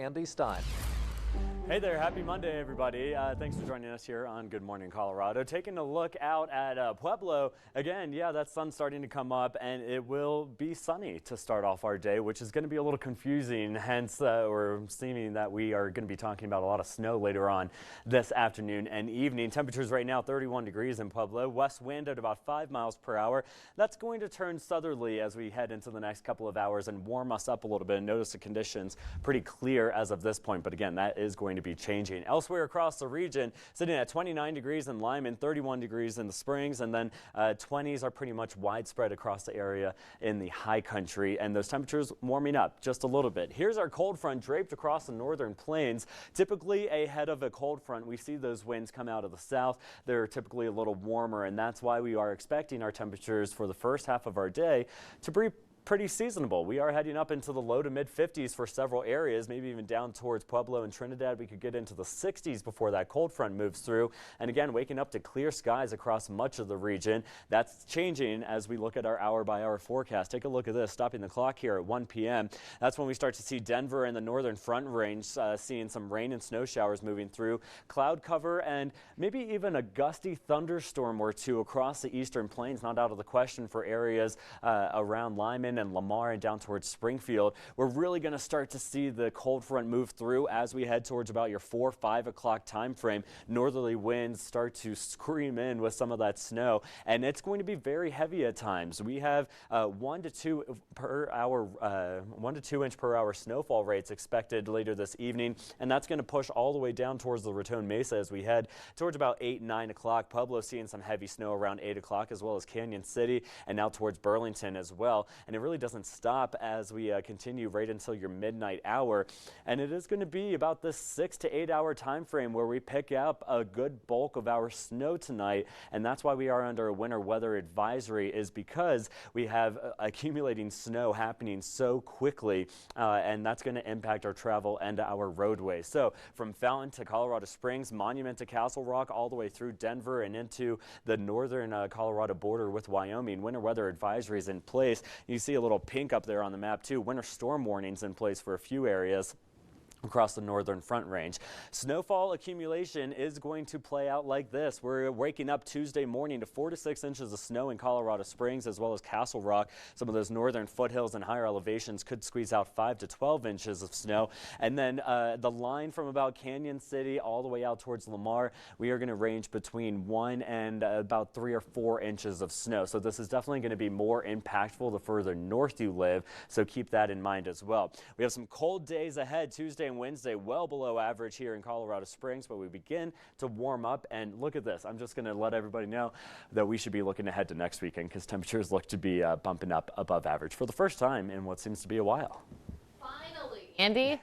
Andy Stein. Hey there, happy Monday, everybody. Thanks for joining us here on Good Morning Colorado. Taking a look out at Pueblo. Again, yeah, that sun's starting to come up, and it will be sunny to start off our day, which is going to be a little confusing, hence, or seeming that we are going to be talking about a lot of snow later on this afternoon and evening. Temperatures right now, 31 degrees in Pueblo. West wind at about 5 miles per hour. That's going to turn southerly as we head into the next couple of hours and warm us up a little bit. And notice the conditions pretty clear as of this point, but again, that is going to be changing. Elsewhere across the region, sitting at 29 degrees in Lyman, 31 degrees in the Springs, and then 20s are pretty much widespread across the area in the high country, and those temperatures warming up just a little bit. Here's our cold front draped across the northern plains. Typically ahead of a cold front, we see those winds come out of the south. They're typically a little warmer, and that's why we are expecting our temperatures for the first half of our day to be pretty seasonable. We are heading up into the low to mid 50s for several areas, maybe even down towards Pueblo and Trinidad. We could get into the 60s before that cold front moves through. And again, waking up to clear skies across much of the region. That's changing as we look at our hour by hour forecast. Take a look at this, stopping the clock here at 1 p.m. That's when we start to see Denver and the northern front range seeing some rain and snow showers moving through, cloud cover, and maybe even a gusty thunderstorm or two across the eastern plains. Not out of the question for areas around Lyman and Lamar and down towards Springfield. We're really going to start to see the cold front move through as we head towards about your 5 o'clock time frame. Northerly winds start to scream in with some of that snow, and it's going to be very heavy at times. We have 1 to 2 per hour, 1 to 2 inch per hour snowfall rates expected later this evening, and that's going to push all the way down towards the Raton Mesa as we head towards about 9 o'clock. Pueblo seeing some heavy snow around 8 o'clock, as well as Canyon City and now towards Burlington as well. And it really doesn't stop as we continue right until your midnight hour, and it is going to be about this 6 to 8 hour time frame where we pick up a good bulk of our snow tonight, and that's why we are under a winter weather advisory, is because we have accumulating snow happening so quickly, and that's going to impact our travel and our roadways. So from Fountain to Colorado Springs, Monument to Castle Rock, all the way through Denver and into the northern Colorado border with Wyoming, winter weather advisory is in place. You see a little pink up there on the map too. Winter storm warnings in place for a few areas across the northern front range. Snowfall accumulation is going to play out like this. We're waking up Tuesday morning to 4 to 6 inches of snow in Colorado Springs as well as Castle Rock. Some of those northern foothills and higher elevations could squeeze out 5 to 12 inches of snow. And then the line from about Canyon City all the way out towards Lamar, we are going to range between 1 and about 3 or 4 inches of snow. So this is definitely going to be more impactful the further north you live. So keep that in mind as well. We have some cold days ahead Tuesday and Wednesday, well below average here in Colorado Springs, but we begin to warm up. And look at this. I'm just going to let everybody know that we should be looking ahead to next weekend because temperatures look to be bumping up above average for the first time in what seems to be a while. Finally, Andy.